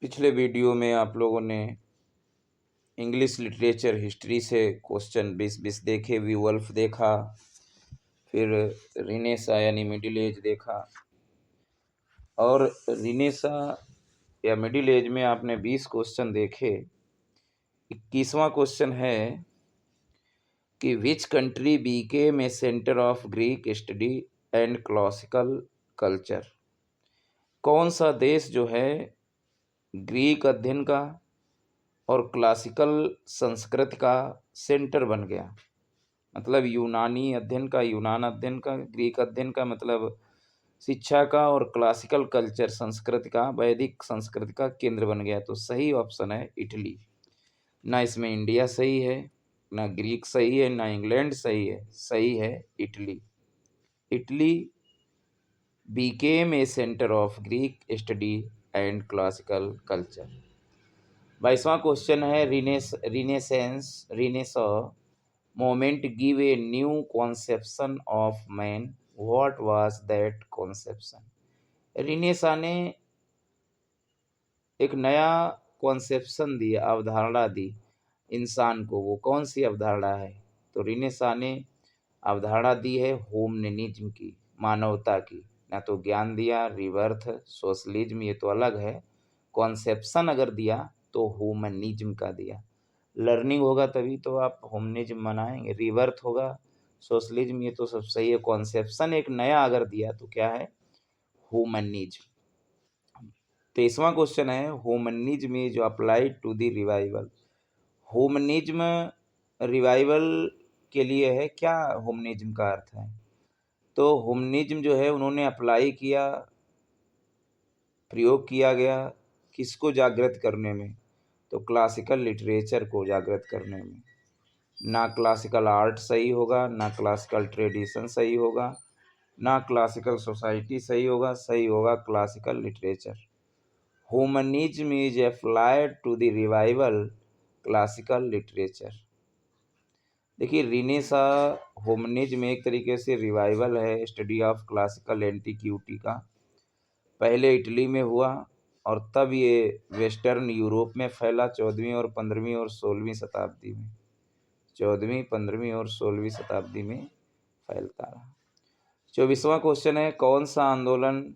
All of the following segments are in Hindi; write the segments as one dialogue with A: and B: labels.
A: पिछले वीडियो में आप लोगों ने इंग्लिश लिटरेचर हिस्ट्री से क्वेश्चन 20 देखे, वुल्फ देखा, फिर रिनेसा यानी मिडिल एज देखा। और रिनेसा या मिडिल एज में आपने 20 क्वेश्चन देखे। 21वां क्वेश्चन है कि which country Beckham a centre of Greek study and classical culture. कौन सा देश जो है ग्रीक अध्ययन का और क्लासिकल संस्कृत का सेंटर बन गया। मतलब यूनानी अध्ययन का, यूनान अध्ययन का, ग्रीक अध्ययन का मतलब शिक्षा का, और क्लासिकल कल्चर संस्कृत का, वैदिक संस्कृत का केंद्र बन गया। तो सही ऑप्शन है इटली। ना इसमें इंडिया सही है, ना ग्रीक सही है, ना इंग्लैंड सही है, सही है Italy. Italy became a centre of Greek study and classical culture. 22वां क्वेश्चन है renaissance moment give a new conception of man, what was that conception. Renaissance ने एक नया कॉन्सेप्शन दिया, अवधारणा दी इंसान को। वो कौन सी अवधारणा है? तो रिनेसा ने अवधारणा दी है ह्यूमनिज्म की, मानवता की। ना तो ज्ञान दिया, रिवर्थ, सोशलिज्म, ये तो अलग है। कॉन्सेप्शन अगर दिया तो ह्यूमनिज्म का दिया। लर्निंग होगा तभी तो आप ह्यूमनिज्म मनाएंगे। रिवर्थ होगा, सोशलिज्म, ये तो सब सही है। कॉन्सेप्शन एक नया अगर दिया तो क्या है? ह्यूमनिज्म। 23वां क्वेश्चन है humanism is applied to the revival. Humanism revival के लिए है। क्या ह्यूमनिज्म का अर्थ है? तो ह्यूमनिज्म जो है उन्होंने अप्लाई किया, प्रयोग किया गया किसको जागृत करने में? तो क्लासिकल लिटरेचर को जागृत करने में। ना क्लासिकल आर्ट सही होगा, ना क्लासिकल ट्रेडिशन सही होगा, ना क्लासिकल सोसाइटी सही होगा, सही होगा classical literature. Humanism is applied to the revival classical literature. देखिए रिनेसा ह्यूमनिज्म एक तरीके से रिवाइवल है, स्टडी ऑफ क्लासिकल एंटीक्विटी का। पहले इटली में हुआ और तब ये वेस्टर्न यूरोप में फैला 14वीं और 15वीं और 16वीं शताब्दी में। 14वीं, 15वीं और 16वीं शताब्दी में फैलता रहा। 24वां क्वेश्चन है कौन सा आंदोलन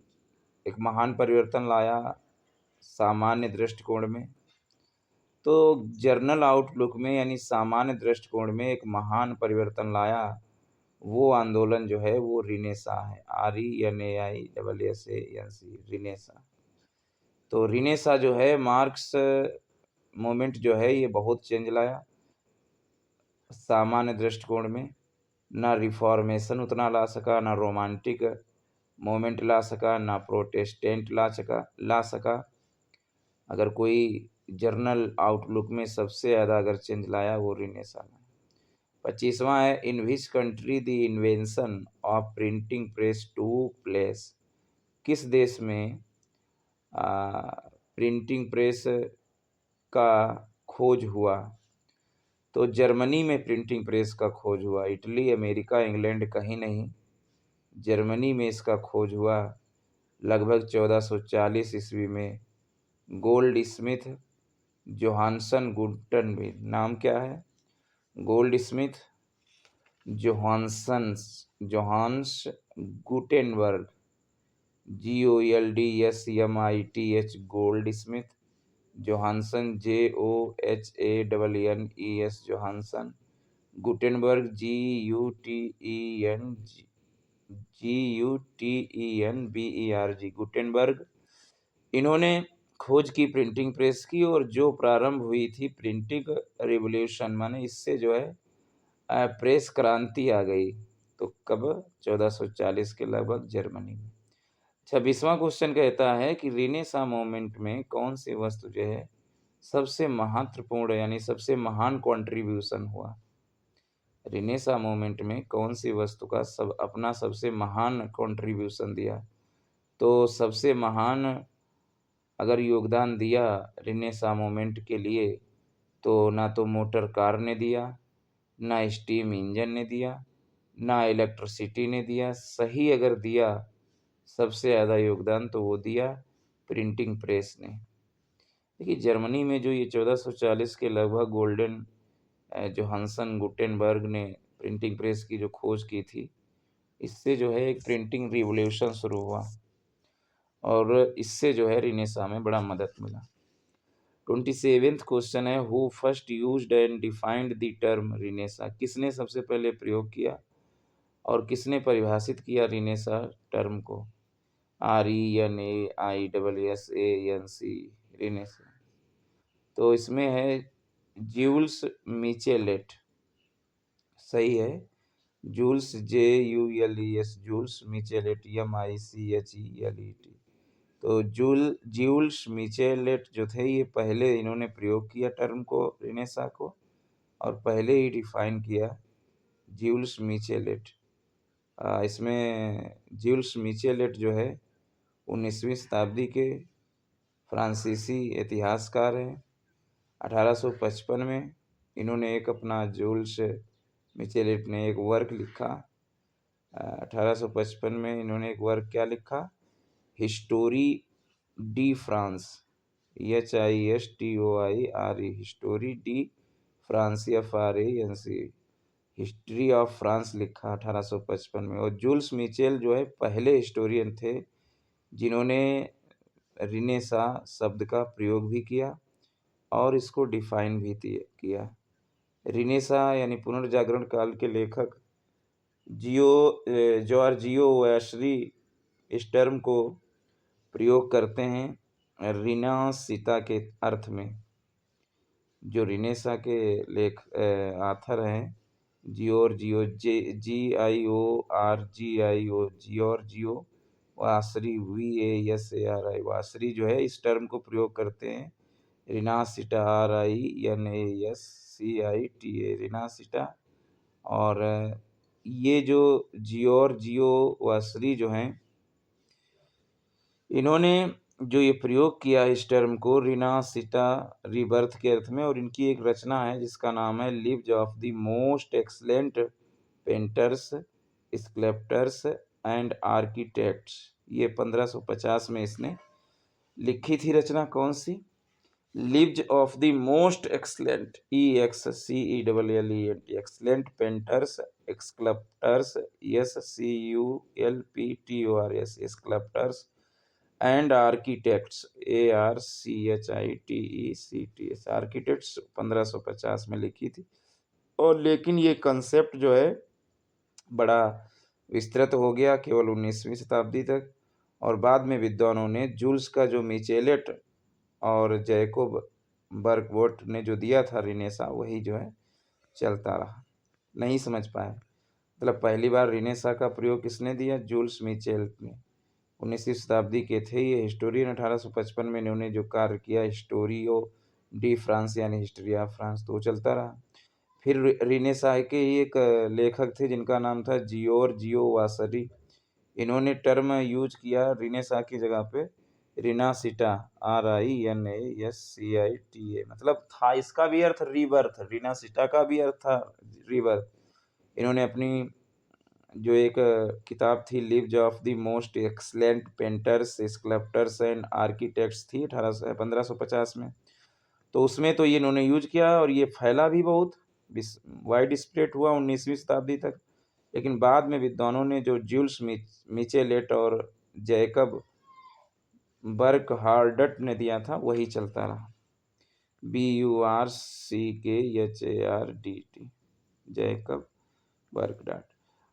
A: एक महान परिवर्तन लाया सामान्य दृष्टिकोण में? तो जर्नल आउटलुक में यानी सामान्य दृष्टिकोण में एक महान परिवर्तन लाया, वो आंदोलन जो है वो रिनेसा है। RENAISSANC, renaissance. तो रिनेसा जो है मार्क्स मूवमेंट जो है ये बहुत चेंज लाया सामान्य दृष्टिकोण में। ना रिफॉर्मेशन उतना ला सका, ना रोमांटिक मूवमेंट ला सका, ना प्रोटेस्टेंट ला सका। अगर कोई जर्नल आउटलुक में सबसे ज़्यादा अगर चेंज लाया वो रिनेसा ने। 25वां है in which country the invention of printing press took place. किस देश में प्रिंटिंग प्रेस का खोज हुआ? तो जर्मनी में प्रिंटिंग प्रेस का खोज हुआ। इटली, अमेरिका, इंग्लैंड कहीं नहीं, जर्मनी में इसका खोज हुआ लगभग 1440 ईस्वी में। Gold Smith, Johansson, Gutenberg. नाम क्या है? Gold Smith, Johannes Gutenberg, GOLDSMITH, gold Smith. Johansson, JOHANNES, Johansson. Gutenberg, GUTENBERG, Gutenberg. इन्होंने खोज की प्रिंटिंग प्रेस की, और जो प्रारंभ हुई थी प्रिंटिंग रिवॉल्यूशन, माने इससे जो है प्रेस क्रांति आ गई। तो कब? 1440 के लगभग जर्मनी में। 26वां क्वेश्चन कहता है कि रिनेसा मूवमेंट में कौन सी वस्तु जो है सबसे महत्वपूर्ण यानी सबसे महान कंट्रीब्यूशन हुआ? रिनेसा मूवमेंट में कौन सी वस्तु का अपना सबसे महान कंट्रीब्यूशन दिया? तो सबसे महान अगर योगदान दिया रिनेसा मूवमेंट के लिए तो ना तो मोटर कार ने दिया, ना स्टीम इंजन ने दिया, ना इलेक्ट्रिसिटी ने दिया। सही अगर दिया सबसे ज़्यादा योगदान तो वो दिया प्रिंटिंग प्रेस ने। देखिए जर्मनी में जो ये 1440 के लगभग गोल्डन जोहानसन गुटेनबर्ग ने प्रिंटिंग प्रेस की जो खोज की थी, इससे जो है एक प्रिंटिंग रिवॉल्यूशन शुरू हुआ और इससे जो है रिनेसां में बड़ा मदद मिला। 27th क्वेश्चन है, who first used and defined the term renaissance? किसने सबसे पहले प्रयोग किया और किसने परिभाषित किया रिनेसां टर्म को? RENAISSANC रिनेसां। तो इसमें है ज्यूल्स मिचेलेट, सही है। Jules JULES, Jules Michelet MICHELET। तो ज्यूल्स मिचेलेट जो थे ये पहले इन्होंने प्रयोग किया टर्म को रिनेसां को और पहले ही डिफाइन किया ज्यूल्स मिचेलेट। इसमें ज्यूल्स मिचेलेट जो है 19वीं शताब्दी के फ्रांसीसी इतिहासकार हैं। 1855 में इन्होंने एक अपना ज्यूल्स मिचेलेट ने एक वर्क लिखा। 1855 में इन्होंने एक वर्क क्या लिखा? History D France, HISTORY, history D France FRANC, history of France लिखा 1855 में। और जूल्स मिचेल जो है पहले हिस्टोरियन थे जिन्होंने रिनेसां शब्द का प्रयोग भी किया और इसको डिफाइन भी किया। रिनेसां यानी पुनर्जागरण काल के लेखक जॉर्जियो वासरी इस टर्म को प्रयोग करते हैं रिनासिता के अर्थ में। जो रिनेसां के आथर हैं जियोर्जियो जियोर्जियो वासरी VASARI वासरी जो है इस टर्म को प्रयोग करते हैं रिनासिटा RINASCITA रिनासिटा। और ये जो जियोर्जियो वासरी जो हैं इन्होंने जो ये प्रयोग किया इस टर्म को रिनासिटा रीबर्थ के अर्थ में, और इनकी एक रचना है जिसका नाम है lives of the most excellent painters sculptors and architects. ये 1550 में इसने लिखी थी रचना। कौन सी? Lives of the most excellent EXCELLENT excellent painters sculptors SCULPTORS sculptors and architects ARCHITECTS architects 1550 में लिखी थी। और लेकिन ये कंसेप्ट जो है बड़ा विस्तृत हो गया केवल 19वीं शताब्दी तक, और बाद में विद्वानों ने जूल्स का जो मिचेलेट और जैकोब बर्कवोट ने जो दिया था रिनेसां वही जो है चलता रहा। नहीं समझ पाए, मतलब पहली बार रिनेसां का प्रयोग किसने दिया? जूल्स मिचेलेट ने। 19वीं शताब्दी के थे ये हिस्टोरियन। 1855 में इन्होंने जो कार्य किया हिस्टोरियो डी फ्रांस यानी हिस्ट्री ऑफ फ्रांस, तो चलता रहा। फिर रिनेसां के ही एक लेखक थे जिनका नाम था जियोर्जियो वासरी। इन्होंने टर्म यूज किया रिनेसां की जगह पे रिनासिटा RINASCITA, मतलब था इसका भी अर्थ रीबर्थ, रिनासिटा का भी अर्थ था रीबर्थ। इन्होंने अपनी जो एक किताब थी lives of the most excellent painters sculptors and architects थी 1550 में, तो उसमें तो ये इन्होंने यूज किया और ये फैला भी बहुत, वाइड स्प्रेड हुआ 19वीं शताब्दी तक। लेकिन बाद में विद्वानों ने जो जूल्स मिचेलेट और जैकब बर्कहार्डट ने दिया था वही चलता रहा। BURCKHARDT Jacob बर्कहार्डट।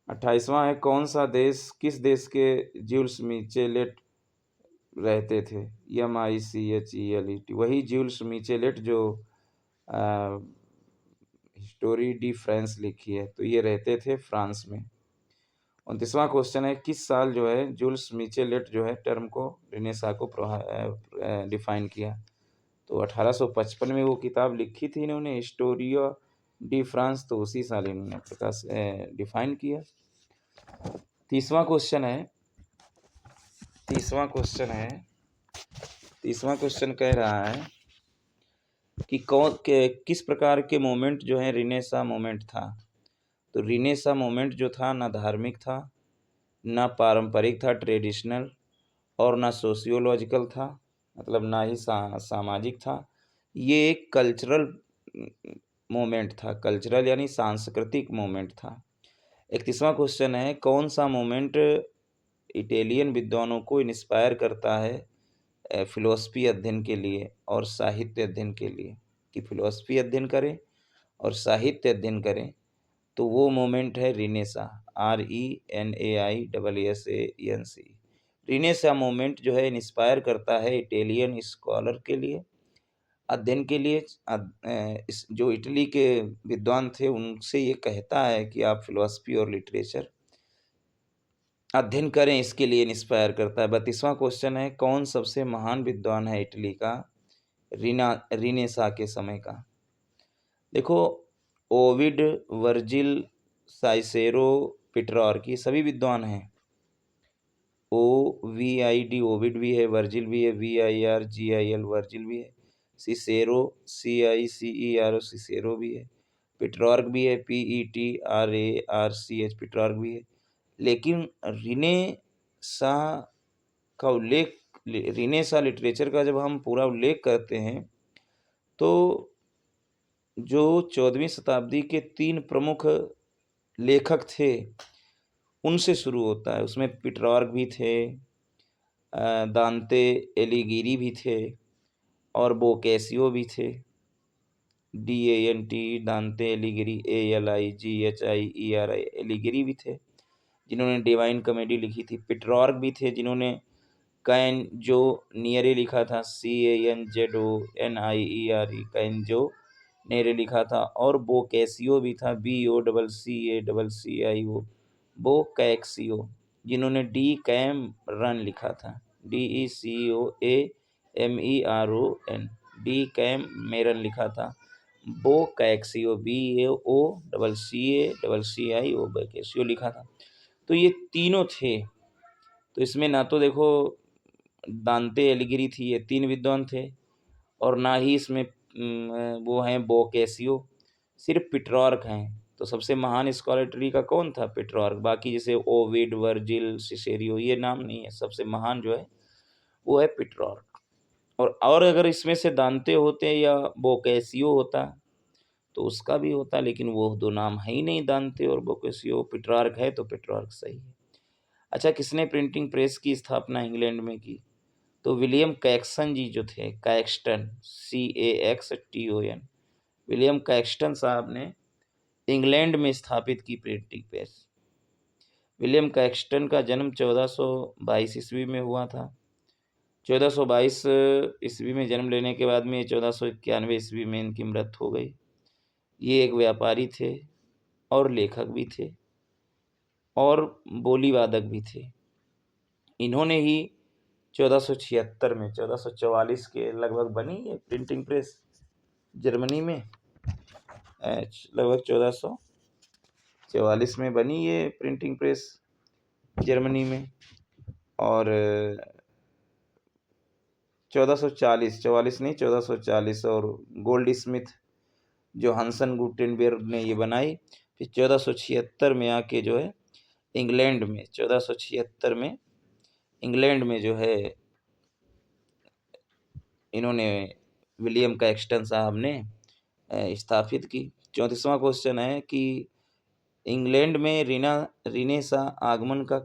A: 28वां है, कौन सा देश, किस देश के जूल्स मिचेलेट रहते थे? MICHELET वही जूल्स मिचेलेट जो हिस्टोरी डी फ्रांस लिखी है, तो ये रहते थे फ्रांस में। 29वां क्वेश्चन है, किस साल जो है जूल्स मिचेलेट जो है टर्म को रिनेसां को डिफाइन किया? तो 1855 में वो किताब लिखी थी इन्होंने हिस्टोरियो डी फ्रांस, तो उसी साल इन्होंने डिफाइन किया। 30वां क्वेश्चन कह रहा है कि किस प्रकार के मोमेंट जो है रिनेसां मोमेंट था? तो रिनेसां मोमेंट जो था ना धार्मिक था, ना पारंपरिक था ट्रेडिशनल, और ना सोशियोलॉजिकल था, मतलब ना ही सामाजिक था। ये एक कल्चरल मोमेंट था, कल्चरल यानी सांस्कृतिक मोमेंट था। 31वां क्वेश्चन है, कौन-सा मोमेंट इटालियन विद्वानों को इंस्पायर करता है फ़िलॉसफ़ी अध्ययन के लिए और साहित्य अध्ययन के लिए? कि फ़िलॉसफ़ी अध्ययन करें और साहित्य अध्ययन करें, तो वो मोमेंट है रिनेसां, RENAISSAENC। रिनेसां मोमेंट जो है इंस्पायर करता है इटालियन स्कॉलर के लिए, अध्ययन के लिए। इस जो इटली के विद्वान थे, उनसे ये कहता है कि आप फ़िलॉसफ़ी और लिटरेचर अध्ययन करें, इसके लिए इंस्पायर करता है। 32वां क्वेश्चन है, कौन सबसे महान विद्वान है इटली का रिनेसां के समय का? देखो, ओविड, वर्जिल, साइसेरो, पेट्रार्क ये सभी विद्वान हैं। OVID ओविड भी है, वर्जिल भी है, VIRGIL वर्जिल भी है, सिसेरो CICERO सिसेरो भी है, पेट्रार्क भी है, PETRARCH पेट्रार्क भी है। लेकिन रिनेसां लिटरेचर का जब हम पूरा उल्लेख करते हैं, तो जो 14वीं शताब्दी के 3 प्रमुख लेखक थे, उनसे शुरू होता है। उसमें पेट्रार्क भी थे, दांते एलिगीरी भी थे और बोकेसियो भी थे। DANTE दांते एलिगीरी, ALIGHIERI एलिगीरी भी थे, जिन्होंने डिवाइन कॉमेडी लिखी थी। पेट्रार्क भी थे, जिन्होंने कैंजो नियरे लिखा था, CANZONIERE कैंजो नियरे लिखा था। और बोकेसियो भी था, BOCCACCIO बोकैक्सियो, जिन्होंने डी कैमरन लिखा था, DECOAMERON डी कैमरन लिखा था। बोकैक्सियो BAOCCACCIO बोकैक्सियो लिखा था। तो ये तीनों थे। तो इसमें ना तो देखो दांते एलिगीरी थी, ये 3 विद्वान थे, और ना ही इसमें वो हैं बोकेसियो, सिर्फ पेट्रार्क हैं। तो सबसे महान स्कॉलर इटली का कौन था? पेट्रार्क। बाकी जैसे ओविड, वर्जिल, सिसेरियो ये नाम नहीं है, सबसे महान जो है वो है पेट्रार्क। और अगर इसमें से दांते होते या बोकेसियो होता तो उसका भी होता, लेकिन वो 2 नाम है ही नहीं, दांते और बोकेसियो। पेट्रार्क है तो पेट्रार्क सही है। अच्छा, किसने प्रिंटिंग प्रेस की स्थापना इंग्लैंड में की? तो विलियम कैक्सन जी जो थे, कैक्सटन CAXTON, विलियम कैक्सटन साहब ने इंग्लैंड में स्थापित की प्रिंटिंग प्रेस। विलियम कैक्सटन का जन्म 1422 ईस्वी में हुआ था। 1422 ईस्वी में जन्म लेने के बाद में 1491 ईस्वी में इनकी मृत्यु हो गई। ये एक व्यापारी थे और लेखक भी थे और बोली वादक भी थे। इन्होंने ही 1476 में 1444 के लगभग बनी ये प्रिंटिंग प्रेस जर्मनी में। लगभग 1444 में बनी ये प्रिंटिंग प्रेस जर्मनी में। और 1444 नहीं 1440, और गोल्ड स्मिथ जो हंसन गुटेनबर्ग ने ये बनाई। फिर 1476 में आके जो है इंग्लैंड में 1476 में इंग्लैंड में जो है इन्होंने विलियम कैक्सटन साहब ने स्थापित की। 34वां क्वेश्चन है कि इंग्लैंड में रिनेसां आगमन का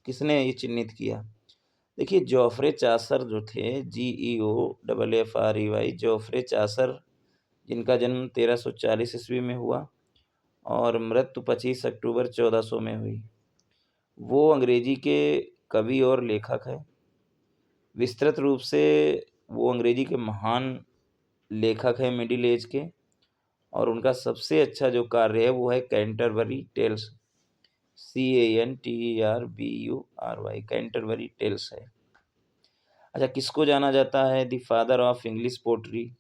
A: किसने ये चिन्हित किया? देखिए, जोफ्रे चासर जो थे, GEOFFREY जोफ्रे चासर, जिनका जन्म 1340 ईस्वी में हुआ और मृत्यु 25 अक्टूबर 1400 में हुई। वो अंग्रेजी के कवि और लेखक है। विस्तृत रूप से वो अंग्रेजी के महान लेखक हैं मिडिल एज के, और उनका सबसे अच्छा जो कार्य है वो है Canterbury Tales, CANTERBURY Canterbury Tales है। अच्छा, किसको जाना जाता है the father of English poetry?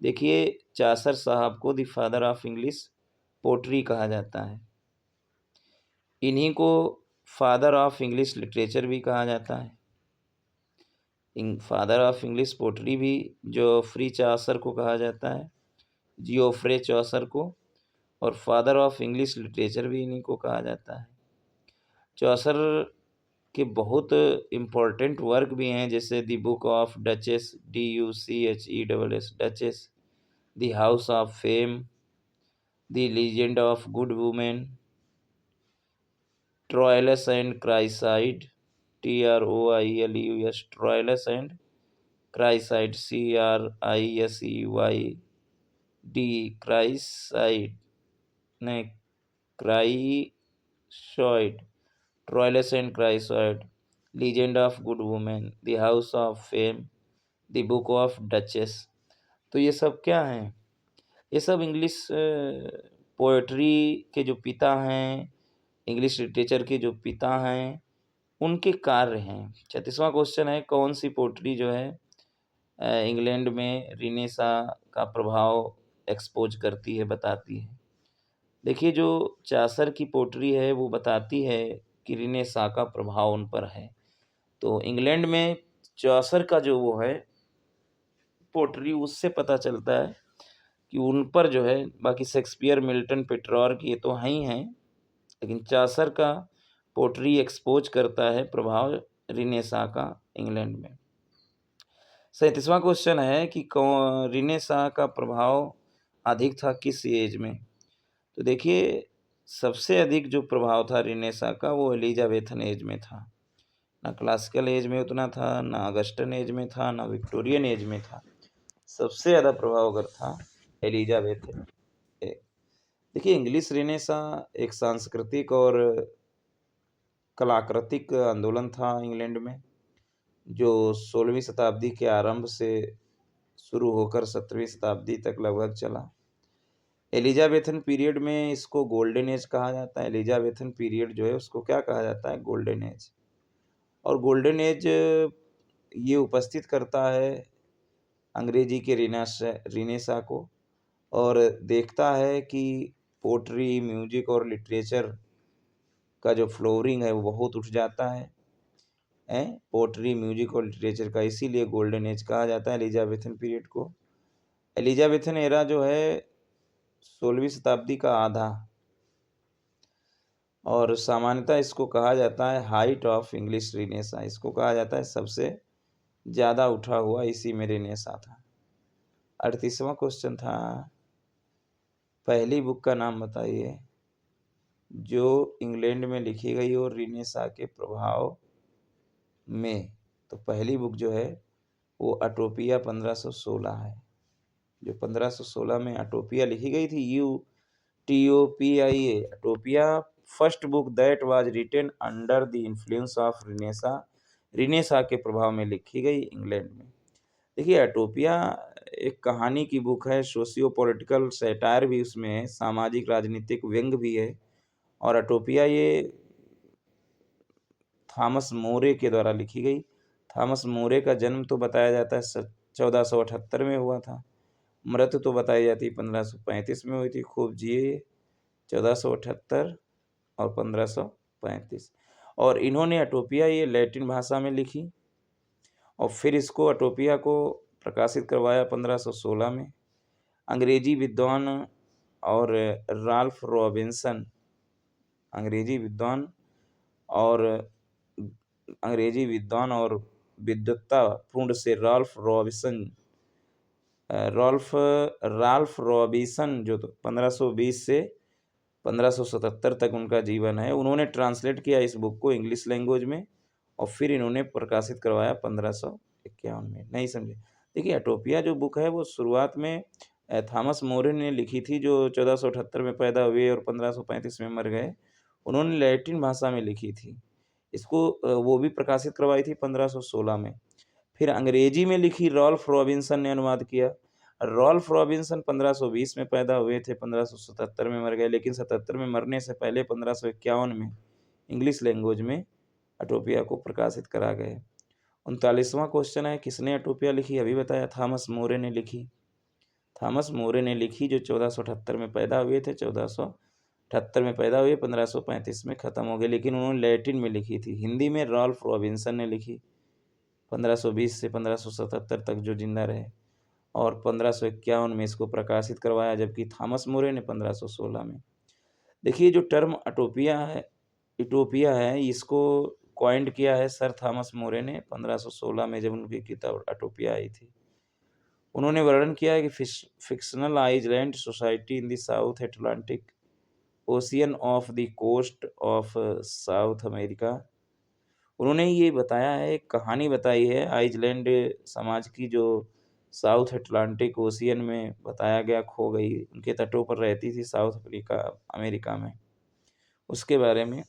A: देखिए, चासर साहब को the father of English poetry कहा जाता है। इन्हीं को फादर ऑफ इंग्लिश लिटरेचर भी कहा जाता है। फादर ऑफ इंग्लिश पोट्री भी जोफ्री चासर को कहा जाता है, जियोफ्रे चौसर को, और फादर ऑफ इंग्लिश लिटरेचर भी इन्हीं को कहा जाता है। चौसर के बहुत इम्पोर्टेंट वर्क भी हैं, जैसे the book of duchess, DUCHESS, duchess, the house of fame, the legend of good women, Troilus and Criseyde, TROILUS, Troilus and Criseyde, CRISEYD, Criseyde, नहीं, Criseyde, Troilus and Criseyde, legend of good women, the house of fame, the book of duchess. तो ये सब क्या हैं? ये सब इंग्लिश पोएट्री के जो पिता हैं, इंग्लिश लिटरेचर के जो पिता हैं, उनके कार्य हैं। 36वां क्वेश्चन है, कौन सी पोएट्री जो है इंग्लैंड में रिनेसा का प्रभाव एक्सपोज करती है, बताती है। देखिए, जो चासर की पोएट्री है वो बताती है कि रिनेसा का प्रभाव उन पर है। तो इंग्लैंड में चासर का जो वो है पोएट्री, उससे पता चलता है कि उन पर जो है, बाकी शेक्सपियर, मिल्टन, पेट्रॉर्क ये तो हैं ही हैं, लेकिन चासर का पोएट्री एक्सपोज करता है प्रभाव रिनेसा का इंग्लैंड में। 37वां क्वेश्चन है कि रिनेसा का प्रभाव अधिक था किस एज में? तो देखिए, सबसे अधिक जो प्रभाव था रिनेसा का वो एलिजाबेथन एज में था। ना क्लासिकल एज में उतना था, ना अगस्टन एज में था, ना विक्टोरियन एज में था। सबसे ज़्यादा प्रभाव अगर था एलिजाबेथन। देखिए, इंग्लिश रिनेसा एक सांस्कृतिक और कलाकृतिक आंदोलन था इंग्लैंड में, जो 16वीं शताब्दी के आरंभ से शुरू होकर 17वीं शताब्दी तक लगभग चला। एलिजाबेथन पीरियड में इसको गोल्डन एज कहा जाता है। एलिजाबेथन पीरियड जो है उसको क्या कहा जाता है? Golden age. और गोल्डन एज ये उपस्थित करता है अंग्रेजी के रिनेसा को, और देखता है कि पोट्री, म्यूजिक और लिटरेचर का जो फ्लोरिंग है वो बहुत उठ जाता है, पोट्री, म्यूजिक और लिटरेचर का, इसीलिए गोल्डन एज कहा जाता है एलिजाबेथन पीरियड को। एलिजाबेथन एरा जो है 16वीं शताब्दी का आधा, और सामान्यतः इसको कहा जाता है हाइट ऑफ इंग्लिश रिनेसा। इसको कहा जाता है सबसे ज़्यादा उठा हुआ इसी में रिनेसा था। 38वां क्वेश्चन था, पहली बुक का नाम बताइए जो इंग्लैंड में लिखी गई और रिनेसा के प्रभाव में। तो पहली बुक जो है वो अटोपिया 1516 है। जो 1516 में अटोपिया लिखी गई थी, UTOPIA, Utopia, first book that was written under the influence of renaissance, renaissance के प्रभाव में लिखी गई इंग्लैंड में। देखिए, अटोपिया एक कहानी की बुक है, सोशियो पॉलिटिकल सैटायर भी उसमें है, सामाजिक राजनीतिक व्यंग भी है। और अटोपिया ये थॉमस मोरे के द्वारा लिखी गई। थॉमस मोरे का जन्म तो बताया जाता है 1478 में हुआ था, मृत्यु तो बताई जाती है 1535 में हुई थी। खूब जिए 1478 और 1535। और इन्होंने अटोपिया ये लैटिन भाषा में लिखी, और फिर इसको अटोपिया को प्रकाशित करवाया 1516 में। अंग्रेजी विद्वान और राल्फ रॉबिन्सन, अंग्रेजी विद्वान और विद्वत्ता पूर्ण से राल्फ रॉबिन्सन जो 1520 से 1577 तक उनका जीवन है। उन्होंने ट्रांसलेट किया इस बुक को इंग्लिश लैंग्वेज में, और फिर इन्होंने प्रकाशित करवाया 1551 में। नहीं समझे? देखिए, अटोपिया जो बुक है वो शुरुआत में थॉमस मोरे ने लिखी थी, जो 1478 में पैदा हुए और 1535 में मर गए। उन्होंने लैटिन भाषा में लिखी थी। इसको वो भी प्रकाशित करवाई थी 1516 में। फिर अंग्रेजी में लिखी रॉल्फ रॉबिन्सन ने अनुवाद किया। रॉल्फ रॉबिन्सन 1520 में पैदा हुए थे, 1577 में मर गए, लेकिन 77 में मरने से पहले 1551 में इंग्लिश लैंग्वेज में अटोपिया को प्रकाशित करा गए। 39वां क्वेश्चन है, किसने अटोपिया लिखी? अभी बताया, थॉमस मोरे ने लिखी। थॉमस मोरे ने लिखी, जो 1478 में पैदा हुए थे, 1478 में पैदा हुए, 1535 में ख़त्म हो गए, लेकिन उन्होंने लैटिन में लिखी थी। हिंदी में रॉल्फ रॉबिन्सन ने लिखी 1520 से 1577 तक जो जिंदा रहे, और 1551 में इसको प्रकाशित करवाया, जबकि थॉमस मोरे ने 1516 में। देखिए, जो टर्म अटोपिया है, इसको कॉइन्ड किया है सर थॉमस मोरे ने 1516 में, जब उनकी किताब यूटोपिया आई थी। उन्होंने वर्णन किया है कि fictional island society in the South Atlantic Ocean off the coast of South America. उन्होंने ये बताया है, एक कहानी बताई है आइसलैंड समाज की, जो साउथ अटलांटिक ओशियन में बताया गया खो गई, उनके तटों पर रहती थी साउथ अफ्रीका अमेरिका में, उसके बारे में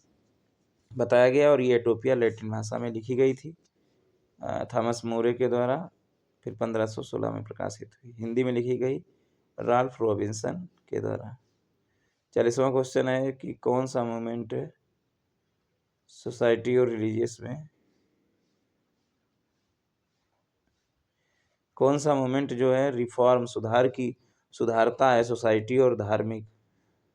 A: बताया गया। और ये यूटोपिया लैटिन भाषा में लिखी गई थी थॉमस मोरे के द्वारा, फिर 1516 में प्रकाशित हुई। हिंदी में लिखी गई राल्फ रॉबिन्सन के द्वारा। 40वां क्वेश्चन है कि कौन सा मूवमेंट सोसाइटी और रिलीजियस में, कौन सा मूवमेंट जो है रिफॉर्म सुधारता है सोसाइटी और धार्मिक?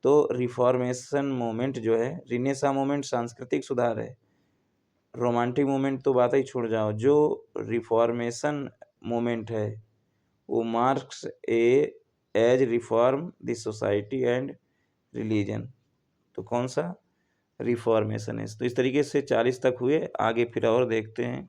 A: तो रिफॉर्मेशन मूवमेंट जो है, रिनेसा मूवमेंट सांस्कृतिक सुधार है, रोमांटिक मूवमेंट तो बात ही छोड़ जाओ। जो रिफॉर्मेशन मूवमेंट है वो marks as reform the society and religion. तो कौन सा? रिफॉर्मेशन है। तो इस तरीके से 40 तक हुए, आगे फिर और देखते हैं।